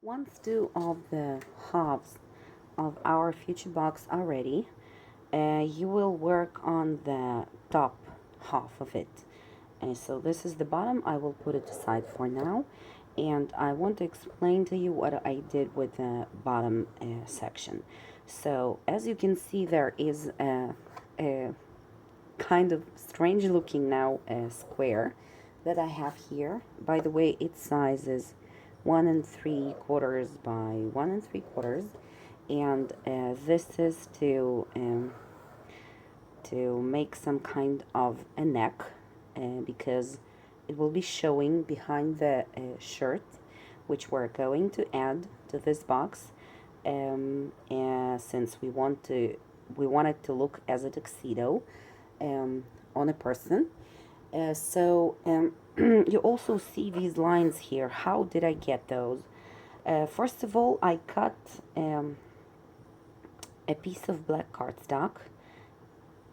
Once two of the halves of our future box are ready, you will work on the top half of it. So this is the bottom. I will put it aside for now, and I want to explain to you what I did with the bottom section. So as you can see, there is a kind of strange looking now square that I have here. By the way, its size is 1 3/4 by 1 3/4, and this is to make some kind of a neck because it will be showing behind the shirt, which we're going to add to this box, since we want it to look as a tuxedo on a person. You also see these lines here. How did I get those? First of all, I cut a piece of black cardstock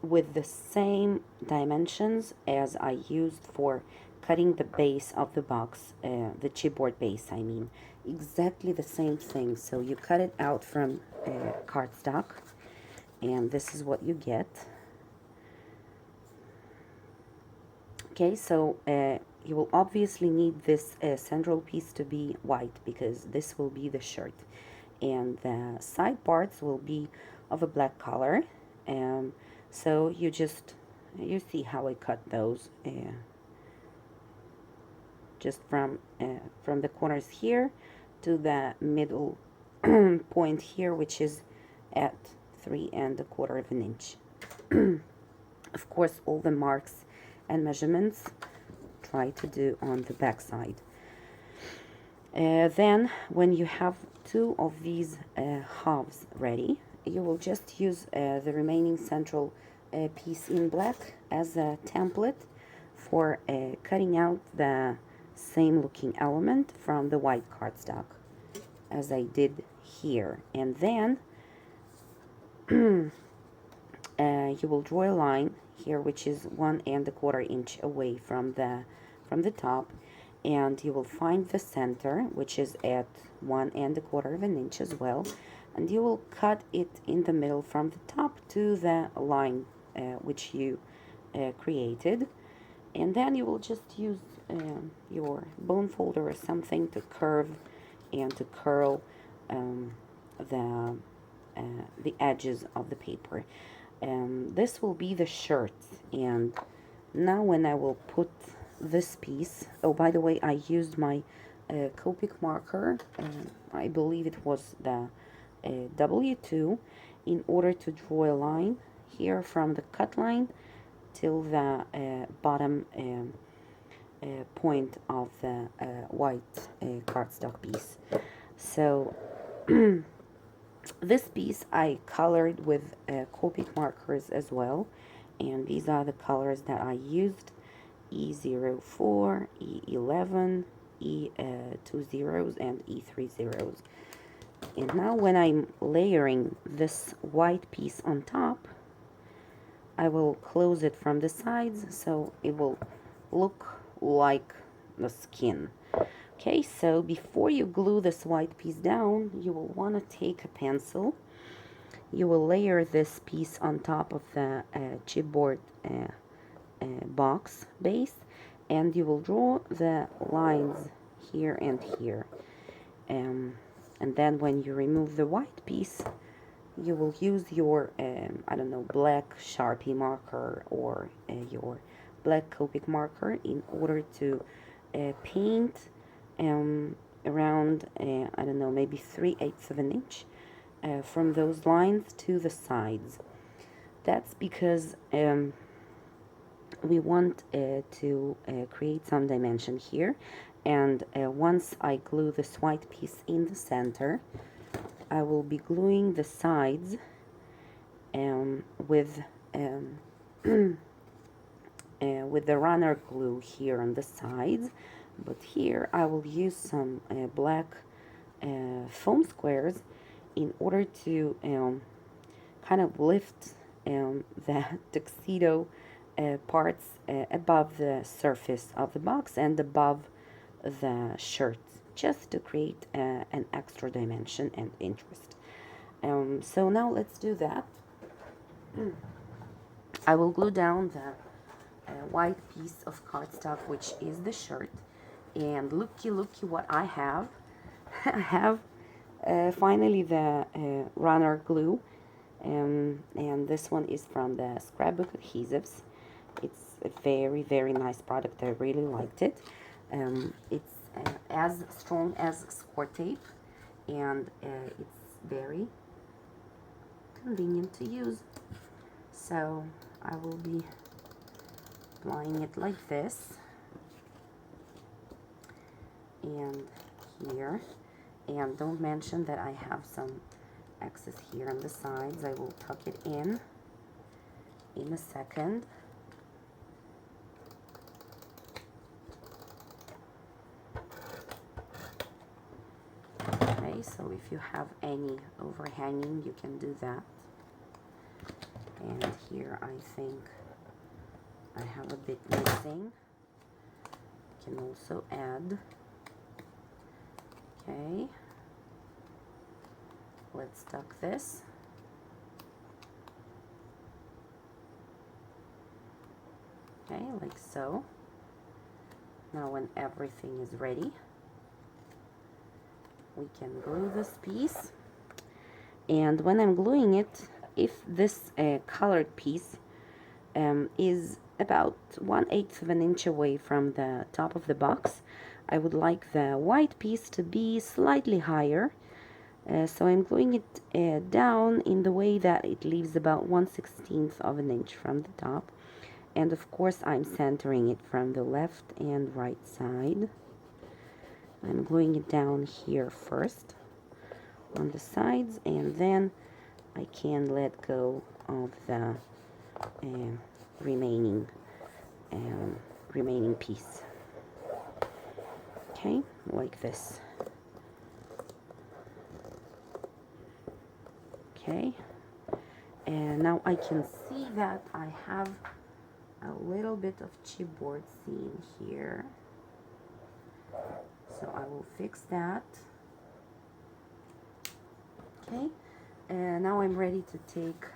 with the same dimensions as I used for cutting the base of the box, the chipboard base, I mean. Exactly the same thing. So you cut it out from cardstock, and this is what you get. Okay, so you will obviously need this central piece to be white because this will be the shirt, and the side parts will be of a black color. So you see how I cut those, just from the corners here to the middle point here, which is at 3 1/4 inch. Of course, all the marks and measurements try to do on the back side. Then when you have two of these halves ready, you will just use the remaining central piece in black as a template for cutting out the same looking element from the white cardstock, as I did here. And then you will draw a line here, which is 1 1/4 inch away from the top, and you will find the center, which is at 1 1/4 inch as well, and you will cut it in the middle from the top to the line which you created, and then you will just use your bone folder or something to curve and to curl the edges of the paper. This will be the shirt. And now when I will put this piece, oh, by the way, I used my Copic marker, I believe it was the W2, in order to draw a line here from the cut line till the bottom point of the white cardstock piece. So this piece I colored with Copic markers as well, and these are the colors that I used: E04, E11, E20, and E30. And now when I'm layering this white piece on top, I will close it from the sides so it will look like the skin. Okay, so before you glue this white piece down, you will want to take a pencil. You will layer this piece on top of the chipboard box base, and you will draw the lines here and here. And then when you remove the white piece, you will use your, I don't know, black Sharpie marker or your black Copic marker in order to paint around, I don't know, maybe 3/8 inch from those lines to the sides. That's because we want to create some dimension here, and once I glue this white piece in the center, I will be gluing the sides with the runner glue here on the sides. But here I will use some black foam squares in order to kind of lift the tuxedo parts above the surface of the box and above the shirt just to create an extra dimension and interest. So now let's do that. I will glue down the white piece of cardstock, which is the shirt, and looky what I have. I have finally the runner glue, and this one is from the Scrapbook Adhesives. It's a very nice product. I really liked it. It's as strong as score tape, and it's very convenient to use. So I will be applying it like this, and here, and don't mention that I have some excess here on the sides. I will tuck it in a second. Okay, so if you have any overhanging, you can do that. And here I think I have a bit missing. You can also add. Okay, let's tuck this. Okay, like so. Now when everything is ready, we can glue this piece. And when I'm gluing it, if this colored piece is about 1/8 of an inch away from the top of the box, I would like the white piece to be slightly higher. So I'm gluing it down in the way that it leaves about 1/16 of an inch from the top. And of course I'm centering it from the left and right side. I'm gluing it down here first on the sides, and then I can let go of the remaining piece. Okay, like this. Okay, and now I can see that I have a little bit of chipboard seam here, so I will fix that. Okay, and now I'm ready to take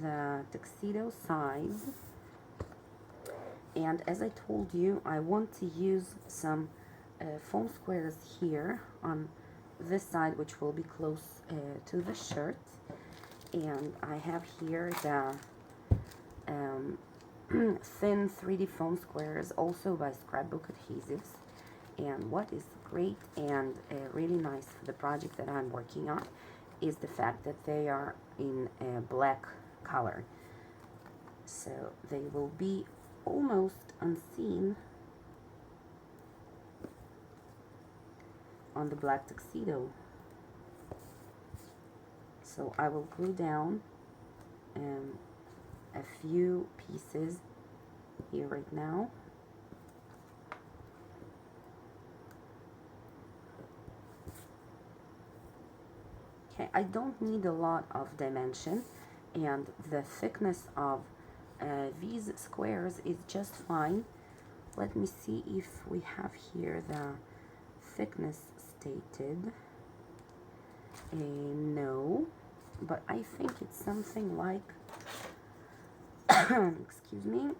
the tuxedo sides, and as I told you, I want to use some foam squares here on this side, which will be close to the shirt. And I have here the thin 3D foam squares, also by Scrapbook Adhesives. And what is great and really nice for the project that I'm working on is the fact that they are in a black color, so they will be almost unseen on the black tuxedo. So I will glue down a few pieces here right now. Okay, I don't need a lot of dimension, and the thickness of these squares is just fine. Let me see if we have here the thickness stated. No, but I think it's something like excuse me,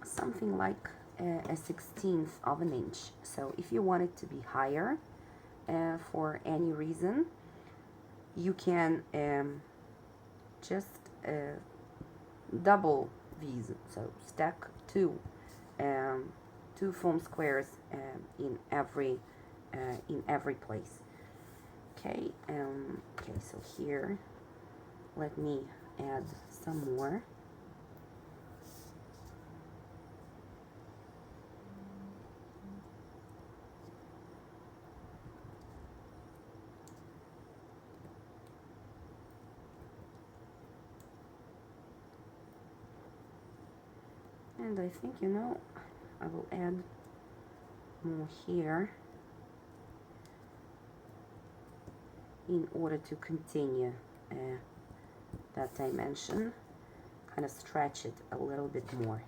something like a 1/16 of an inch. So if you want it to be higher for any reason, you can just double these, so stack two foam squares in every place. Okay, okay, so here let me add some more. And I think, you know, I will add more here in order to continue that dimension, kind of stretch it a little bit more.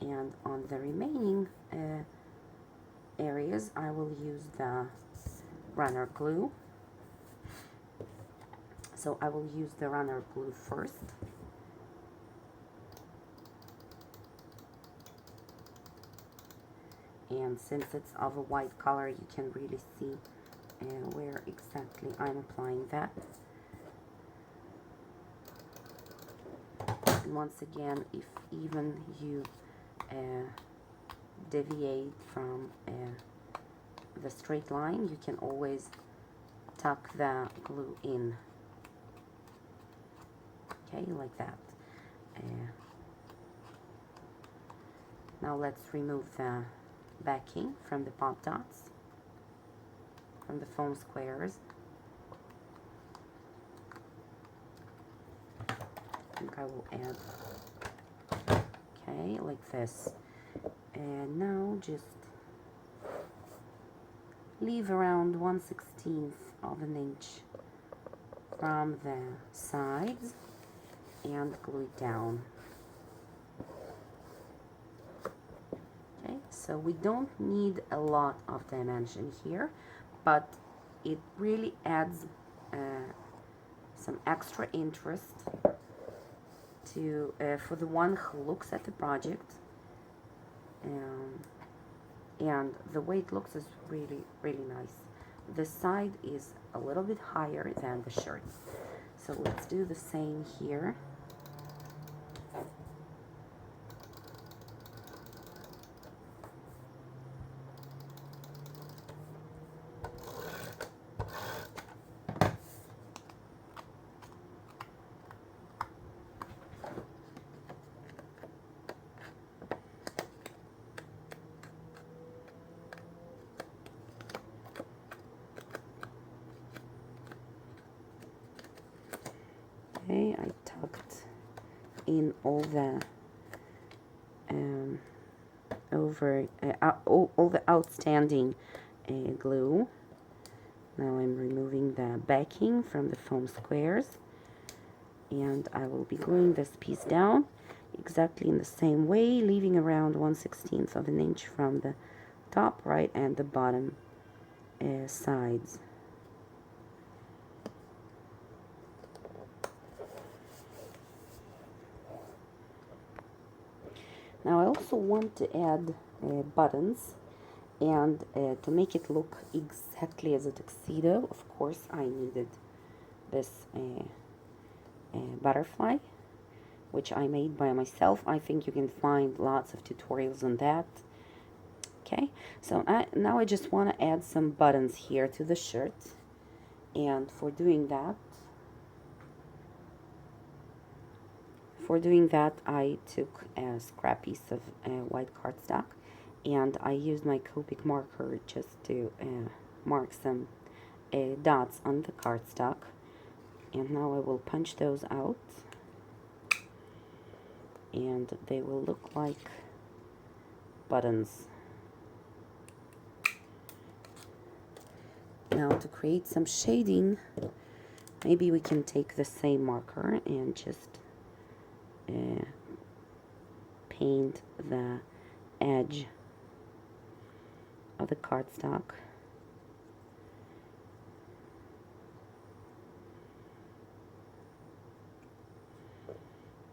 and on the remaining areas I will use the runner glue. So I will use the runner glue first. And since it's of a white color, you can really see where exactly I'm applying that. And once again, if even you deviate from the straight line, you can always tuck the glue in. Okay, like that. Now let's remove the backing from the pop dots, from the foam squares. I think I will add, okay, like this. And now just leave around 1/16 of an inch from the sides and glue it down. Okay, so we don't need a lot of dimension here, but it really adds some extra interest to for the one who looks at the project, and the way it looks is really, really nice. The side is a little bit higher than the shirt, so let's do the same here. Okay, I tucked in all the all the outstanding glue. Now I'm removing the backing from the foam squares, and I will be gluing this piece down exactly in the same way, leaving around 1/16 of an inch from the top, right, and the bottom sides. Now I also want to add buttons, and to make it look exactly as a tuxedo, of course I needed this butterfly, which I made by myself. I think you can find lots of tutorials on that. Okay, so now I just want to add some buttons here to the shirt, and for doing that I took a scrap piece of white cardstock, and I used my Copic marker just to mark some dots on the cardstock, and now I will punch those out, and they will look like buttons. Now to create some shading, maybe we can take the same marker and just paint the edge of the cardstock.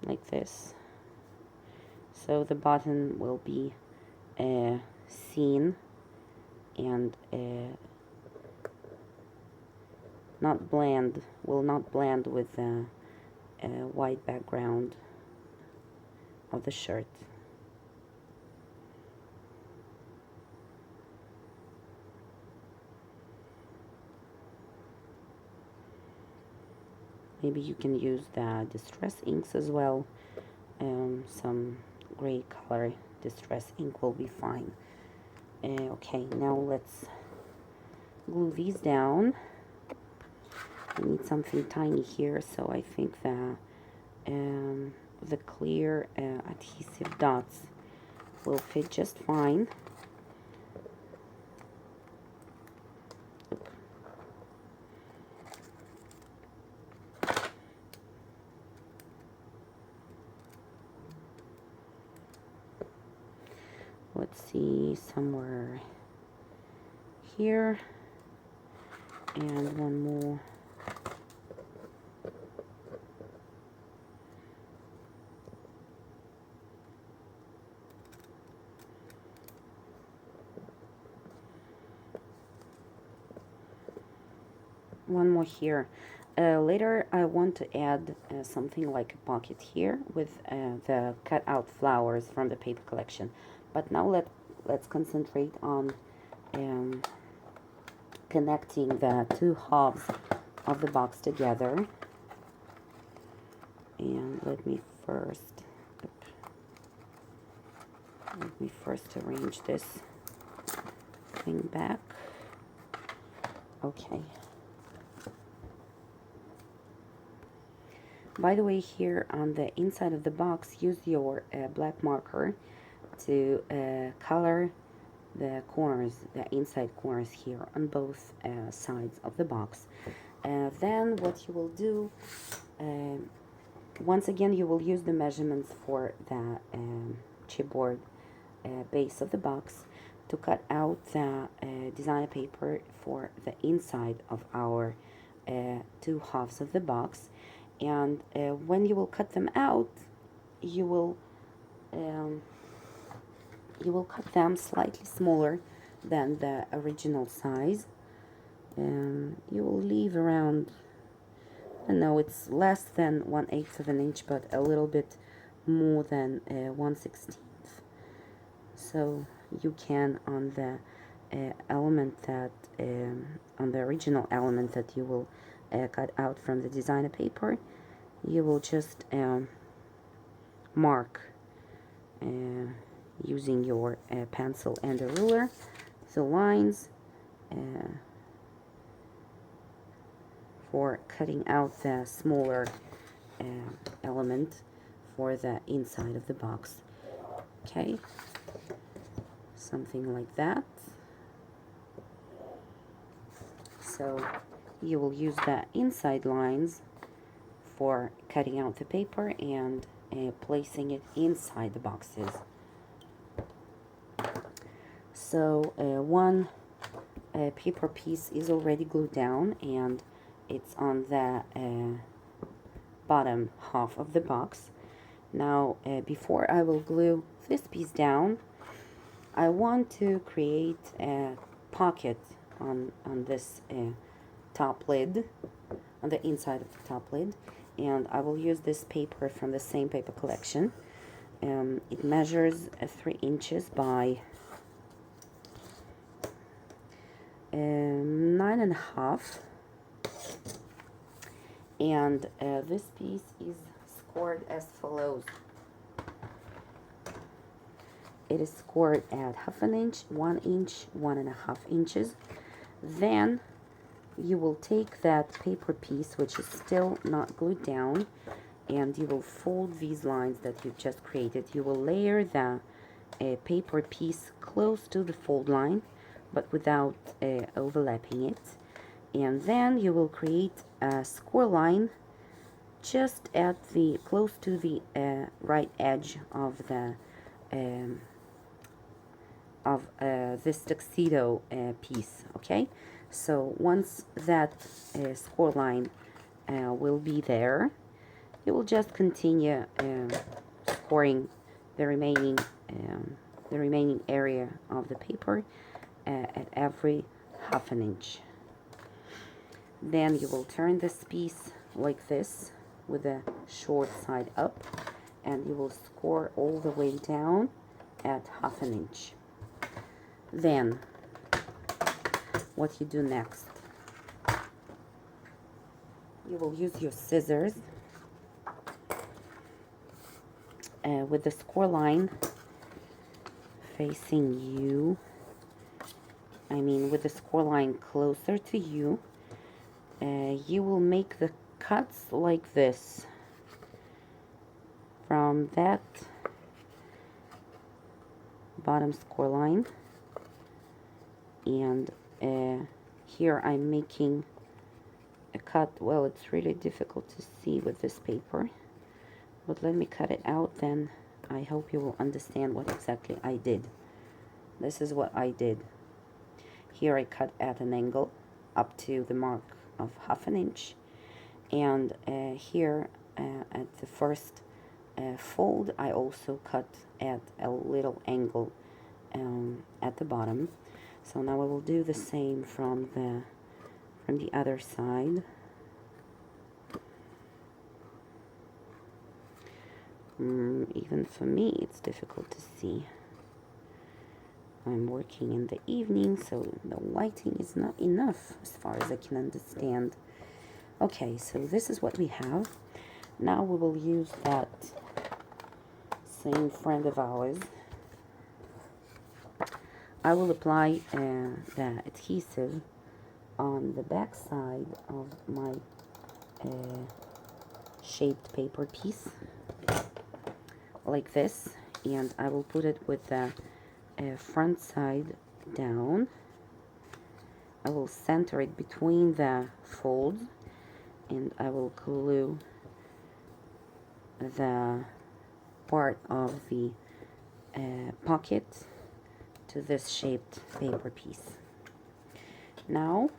Like this. So the button will be seen and will not blend with the white background of the shirt. Maybe you can use the distress inks as well. Some gray color distress ink will be fine. Okay, now let's glue these down. I need something tiny here, so I think the clear adhesive dots will fit just fine. let's see, somewhere here, and one more here. Later I want to add something like a pocket here with the cut out flowers from the paper collection, but now let's concentrate on connecting the two halves of the box together. And let me first arrange this thing back. Okay. By the way, here on the inside of the box, use your black marker to color the corners, the inside corners here on both sides of the box. Then what you will do, once again, you will use the measurements for the chipboard base of the box to cut out the designer paper for the inside of our two halves of the box. And when you will cut them out, you will cut them slightly smaller than the original size. You will leave around, I don't know, it's less than 1/8 of an inch, but a little bit more than 1/16. So you can, on the element that on the original element that you will cut out from the designer paper, you will just mark using your pencil and a ruler the lines for cutting out the smaller element for the inside of the box. Okay, something like that. So you will use the inside lines for cutting out the paper and placing it inside the boxes. So one paper piece is already glued down and it's on the bottom half of the box. Now before I will glue this piece down, I want to create a pocket on this top lid, on the inside of the top lid, and I will use this paper from the same paper collection. It measures 3 inches by 9.5, and this piece is scored as follows. It is scored at 1/2 inch, 1 inch, 1.5 inches. Then you will take that paper piece, which is still not glued down, and you will fold these lines that you've just created. You will layer the paper piece close to the fold line, but without overlapping it. And then you will create a score line just at the close to the right edge of the this tuxedo piece. Okay, so once that score line will be there, you will just continue scoring the remaining area of the paper at every 1/2 inch. Then you will turn this piece like this with the short side up, and you will score all the way down at 1/2 inch. Then what you do next, you will use your scissors with the score line facing you, with the score line closer to you. You will make the cuts like this from that bottom score line, and here I'm making a cut. Well, it's really difficult to see with this paper, but let me cut it out, then I hope you will understand what exactly I did. this is what I did. Here I cut at an angle up to the mark of 1/2 inch, and here at the first fold I also cut at a little angle at the bottom. So now I will do the same from the other side. Even for me it's difficult to see. I'm working in the evening, so the lighting is not enough as far as I can understand. Okay, so this is what we have. Now we will use that same friend of ours. I will apply the adhesive on the back side of my shaped paper piece, like this, and I will put it with the front side down. I will center it between the folds, and I will glue the part of the pocket to this shaped paper piece. Now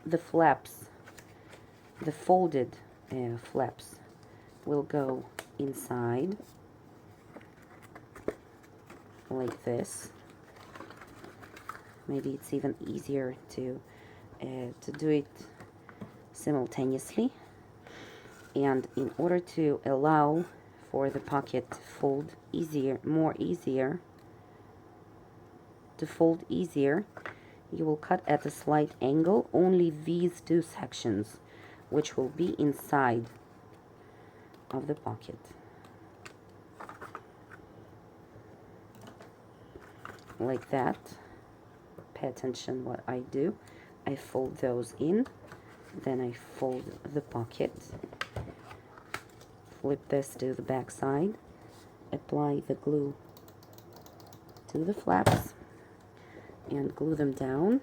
the flaps, the folded flaps will go inside like this. Maybe it's even easier to do it simultaneously. And in order to allow for the pocket to fold easier, to fold easier, you will cut at a slight angle only these two sections, which will be inside of the pocket. Like that. Pay attention what I do. I fold those in, then I fold the pocket, flip this to the back side, apply the glue to the flaps, and glue them down.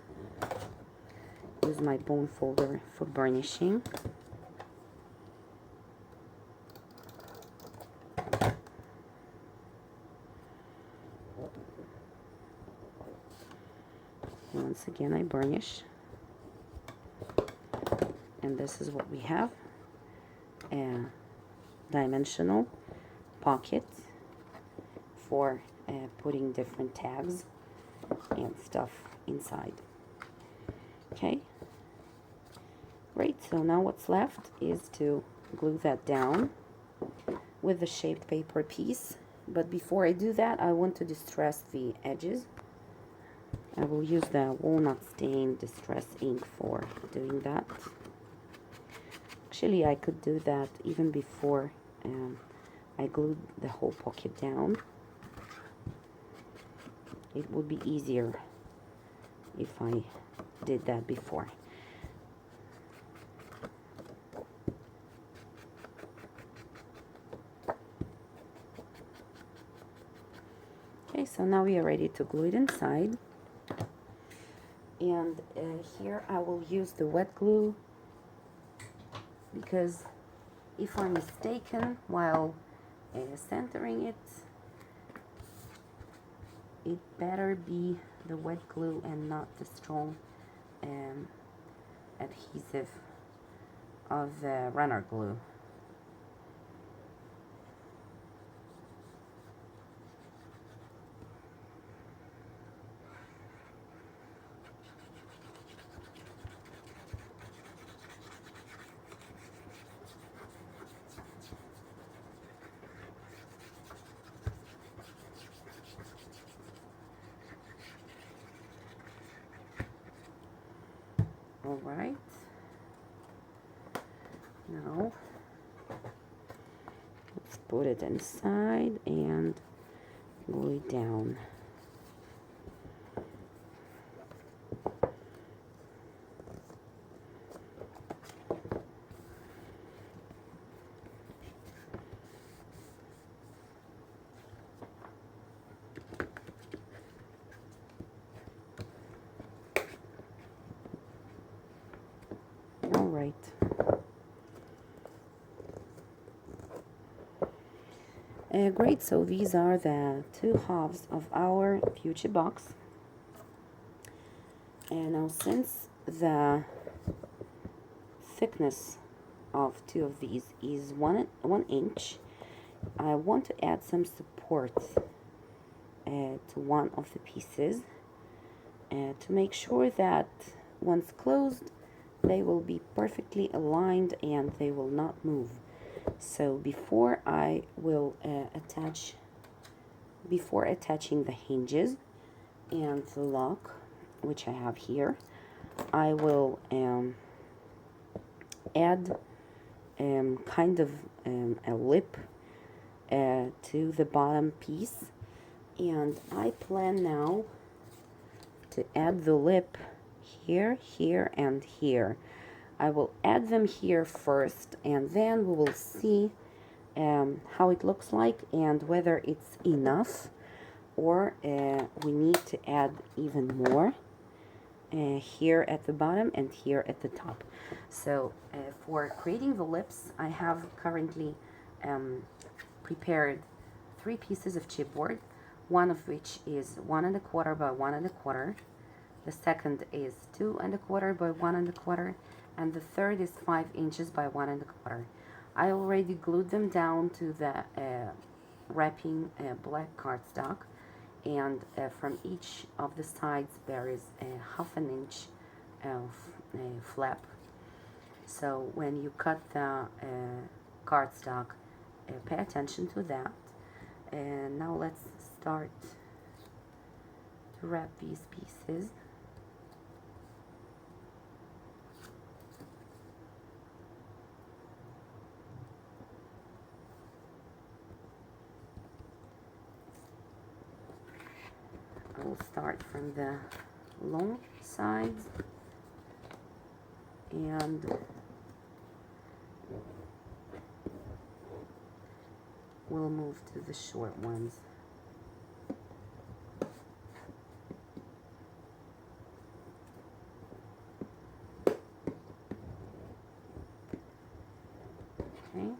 Use my bone folder for burnishing. Once again I burnish, and this is what we have: a dimensional pocket for putting different tags and stuff inside. Okay, great. So now what's left is to glue that down with the shaped paper piece. But before I do that, I want to distress the edges. I will use the walnut stain distress ink for doing that. Actually, I could do that even before I glued the whole pocket down. It would be easier if I did that before. Okay, so now we are ready to glue it inside. And here I will use the wet glue, because if I'm mistaken while centering it, it better be the wet glue and not the strong adhesive of the runner glue. All right, now let's put it inside and glue it down. All right. Great, so these are the two halves of our beauty box. And now, since the thickness of two of these is one inch, I want to add some support to one of the pieces to make sure that once closed, they will be perfectly aligned and they will not move. So before attaching the hinges and the lock, which I have here, I will add kind of a lip to the bottom piece, and I plan now to add the lip here, here, and here. I will add them here first, and then we will see how it looks like and whether it's enough or we need to add even more here at the bottom and here at the top. So for creating the lips, I have currently prepared 3 pieces of chipboard, one of which is 1 1/4 by 1 1/4. The second is 2 1/4 by 1 1/4, and the third is 5 inches by 1 1/4. I already glued them down to the wrapping black cardstock, and from each of the sides there is a 1/2 inch flap. So when you cut the cardstock, pay attention to that. And now let's start to wrap these pieces. I will start from the long sides and we'll move to the short ones. Okay.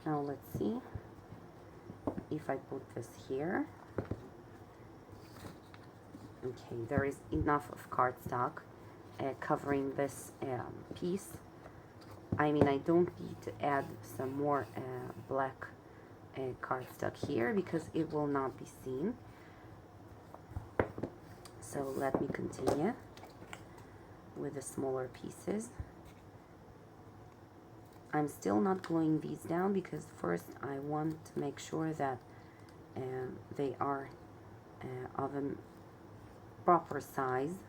Now let's see if I put this here. Okay, there is enough of cardstock covering this piece. I mean, I don't need to add some more black cardstock here because it will not be seen. So let me continue with the smaller pieces. I'm still not gluing these down because first I want to make sure that they are of a proper size.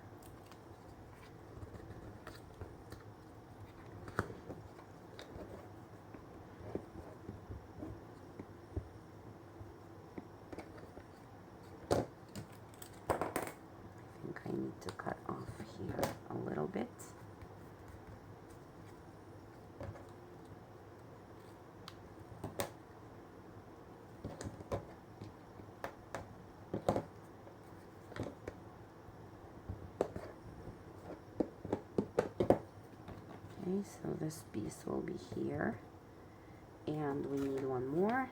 I think I need to cut off here a little bit. Okay, so this piece will be here, and we need one more.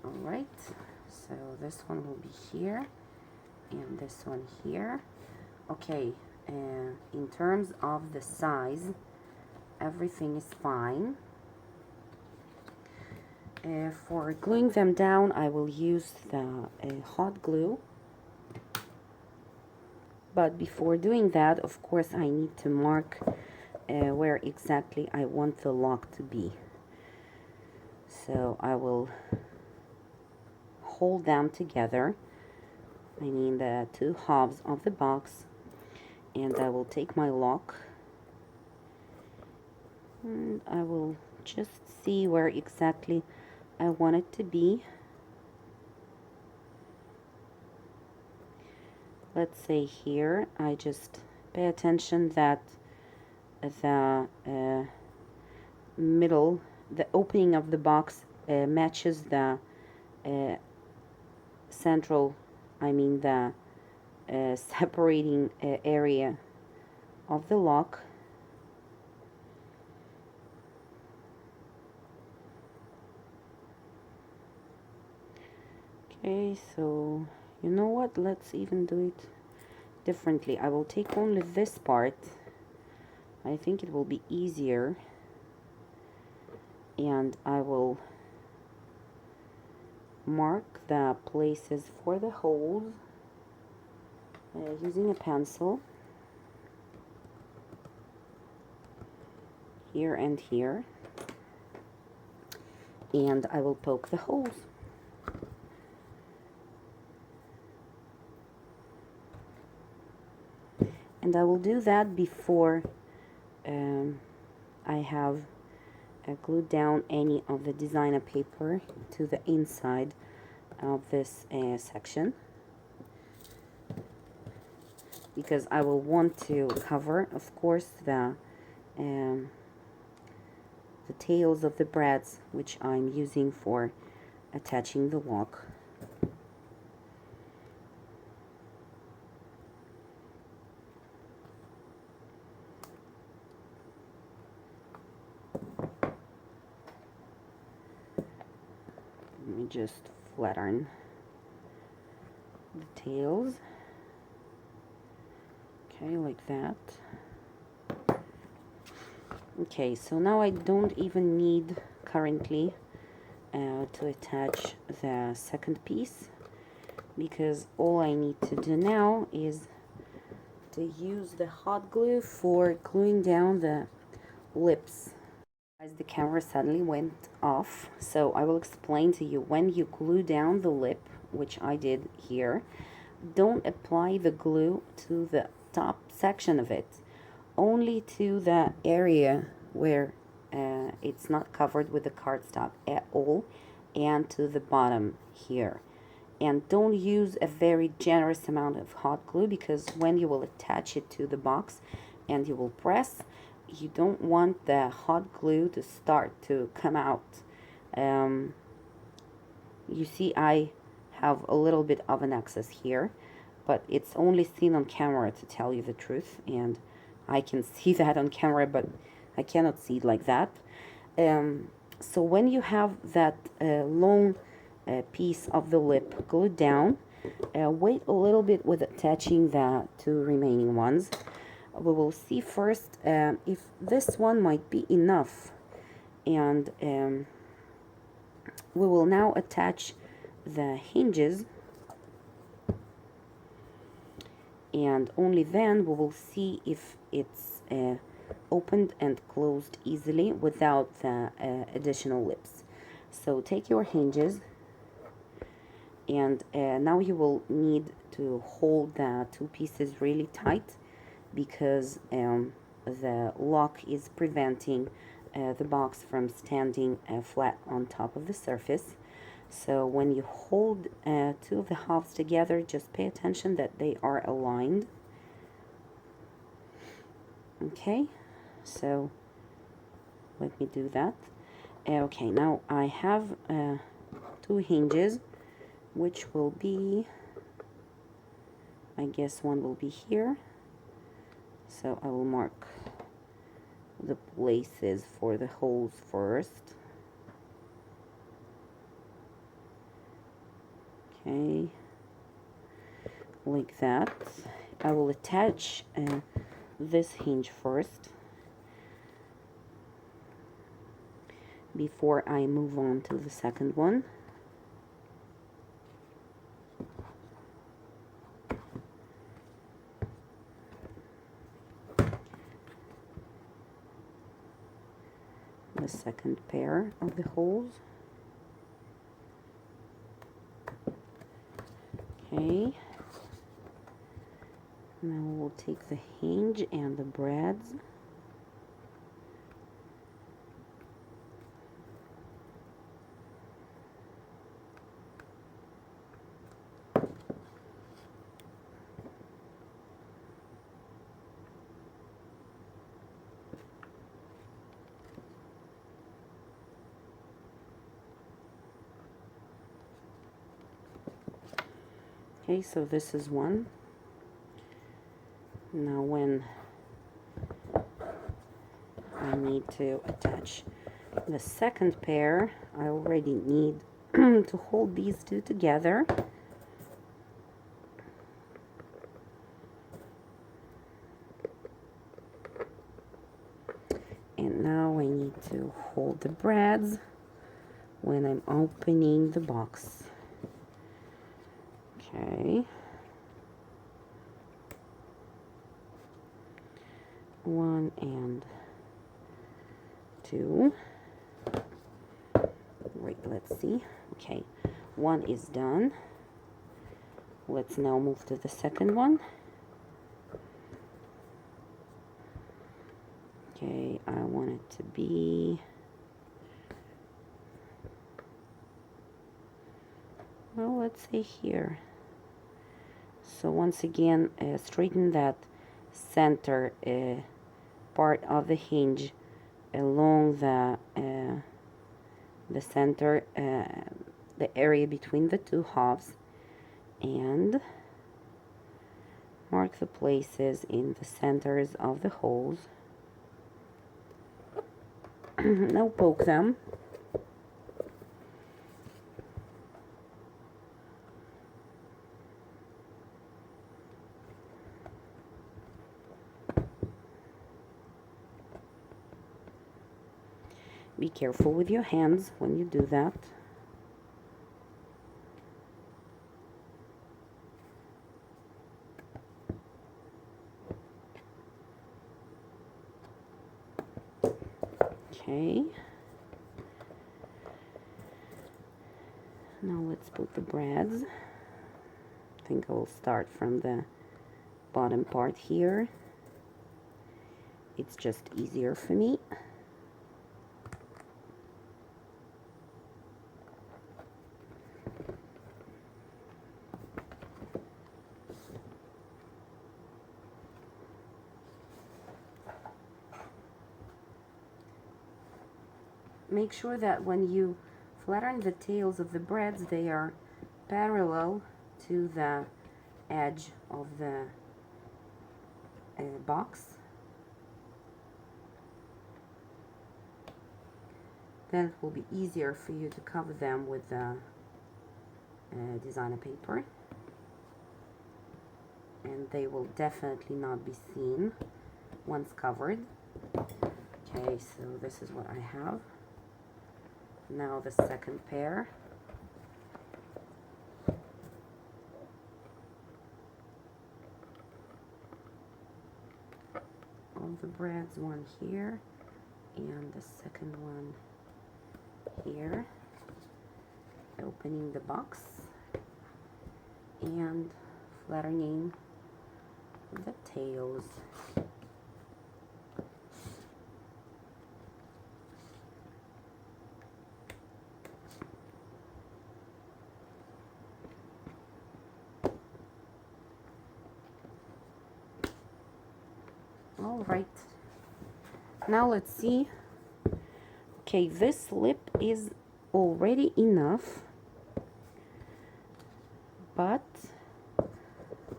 Alright, so this one will be here and this one here. Okay, in terms of the size, everything is fine. For gluing them down, I will use the hot glue. But before doing that, of course, I need to mark where exactly I want the lock to be. So I will hold them together, I mean the two halves of the box, and I will take my lock and I will just see where exactly I want it to be. Let's say here, I just pay attention that the middle, the opening of the box matches the central, I mean the separating area of the lock. Okay, so you know what, let's even do it differently. I will take only this part. I think it will be easier, and I will mark the places for the holes using a pencil here and here, and I will poke the holes. And I will do that before I have glued down any of the designer paper to the inside of this section, because I will want to cover, of course, the tails of the brads, which I'm using for attaching the lock. Let me just flatten the tails. Okay, like that. Okay, so now I don't even need currently to attach the second piece, because all I need to do now is to use the hot glue for gluing down the lips. As the camera suddenly went off, so I will explain to you. When you glue down the lip, which I did here, don't apply the glue to the top section of it, only to the area where it's not covered with the cardstock at all, and to the bottom here. And don't use a very generous amount of hot glue, because when you will attach it to the box and you will press, you don't want the hot glue to start to come out. You see, I have a little bit of an excess here, but it's only seen on camera, to tell you the truth, and I can see that on camera, but I cannot see it like that. So when you have that long piece of the lip glued down, wait a little bit with attaching the two remaining ones. We will see first if this one might be enough, and we will now attach the hinges, and only then we will see if it's opened and closed easily without the additional lips. So take your hinges, and now you will need to hold the two pieces really tight, because the lock is preventing the box from standing flat on top of the surface. So when you hold two of the halves together, just pay attention that they are aligned. Okay, so let me do that. Okay, now I have two hinges, which will be, I guess one will be here. So I will mark the places for the holes first. Okay, like that. I will attach this hinge first before I move on to the second one. The second pair of the holes. Okay, now we'll take the hinge and the brads, Okay, so this is one. Now when I need to attach the second pair, I already need to hold these two together. And now I need to hold the brads when I'm opening the box. Okay. One and two. Wait, let's see. Okay, one is done. Let's now move to the second one. Okay, I want it to be, well, let's say here. So once again, straighten that center part of the hinge along the center, the area between the two halves, and mark the places in the centers of the holes. Now poke them. Be careful with your hands when you do that. Okay. Now let's put the brads. I think I will start from the bottom part here. It's just easier for me. Make sure that when you flatten the tails of the brads, they are parallel to the edge of the box. Then it will be easier for you to cover them with the designer paper, and they will definitely not be seen once covered. Okay, so this is what I have. Now the second pair. All the brads, one here and the second one here. Opening the box and flattening the tails. All right, now let's see. Okay, this lip is already enough, but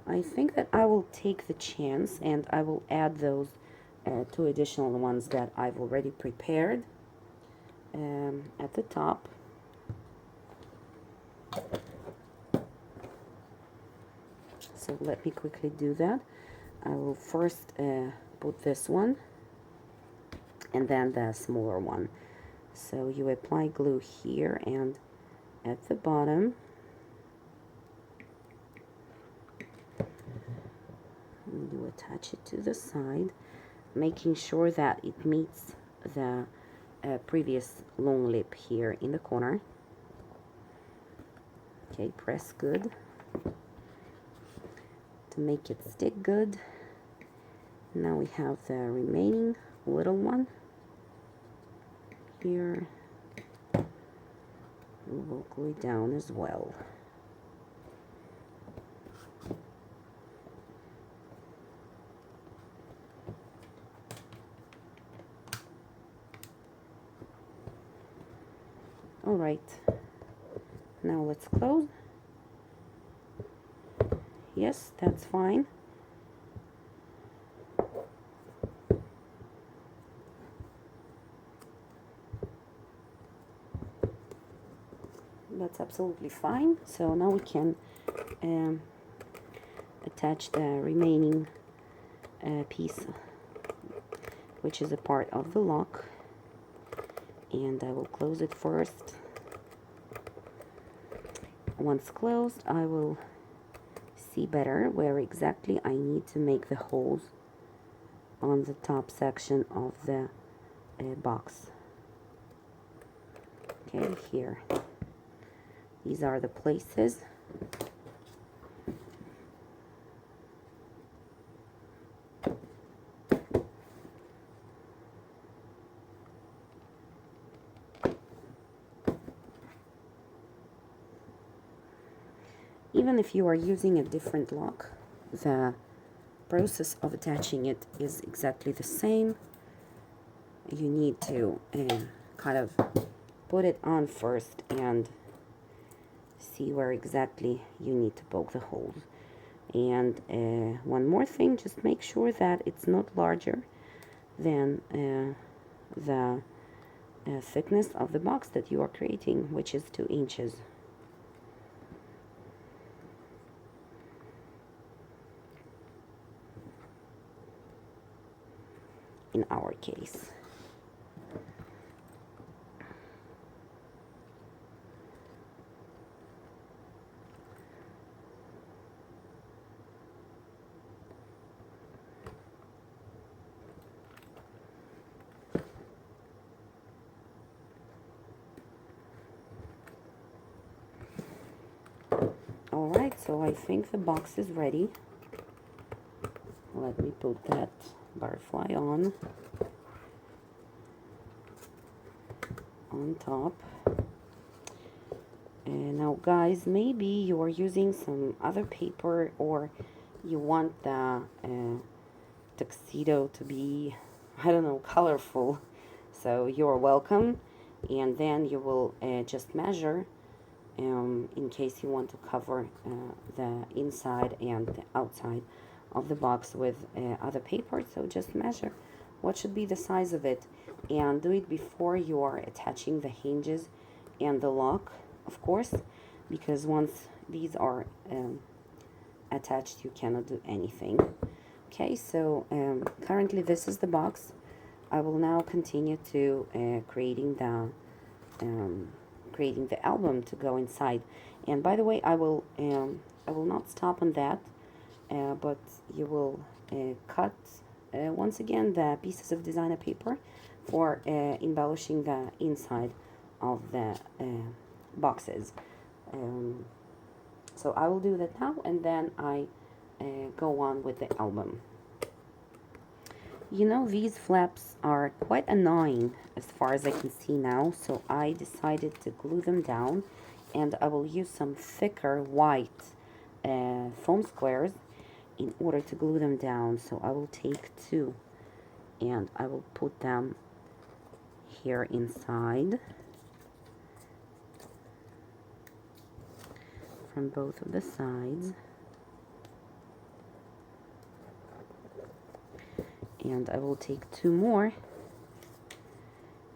I think that I will take the chance and I will add those two additional ones that I've already prepared at the top. So let me quickly do that. I will first put this one and then the smaller one. So you apply glue here and at the bottom. And you attach it to the side, making sure that it meets the previous long lip here in the corner. Okay, press good to make it stick good. Now we have the remaining little one here. We will glue it down as well. All right, now let's close. yes, that's fine. That's absolutely fine. So now we can attach the remaining piece, which is a part of the lock, and I will close it first. Once closed, I will see better where exactly I need to make the holes on the top section of the box. Okay, here. These are the places. Even if you are using a different lock, the process of attaching it is exactly the same. You need to kind of put it on first and see where exactly you need to poke the holes. And one more thing, just make sure that it's not larger than the thickness of the box that you are creating, which is 2 inches. In our case. Alright, so I think the box is ready. Let me put that butterfly on top. And now guys, maybe you are using some other paper, or you want the tuxedo to be, I don't know, colorful. So you're welcome. And then you will just measure in case you want to cover the inside and the outside of the box with other paper. So just measure what should be the size of it, and do it before you are attaching the hinges and the lock, of course, because once these are attached, you cannot do anything. Okay, so currently this is the box. I will now continue to creating the album to go inside. And by the way, I will not stop on that, but you will cut once again the pieces of designer paper for embellishing the inside of the boxes. So I will do that now, and then I go on with the album. You know, these flaps are quite annoying as far as I can see now, so I decided to glue them down, and I will use some thicker white foam squares in order to glue them down. So I will take 2 and I will put them here inside from both of the sides. And I will take 2 more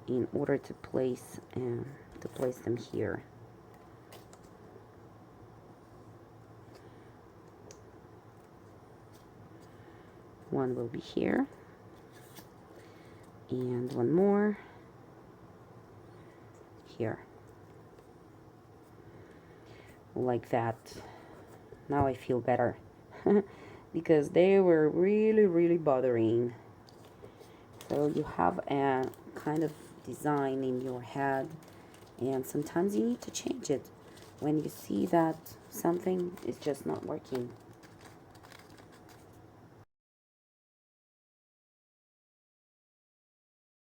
in order to place them here. One will be here, and one more here, like that. Now I feel better. Because they were really bothering. So you have a kind of design in your head, and sometimes you need to change it when you see that something is just not working.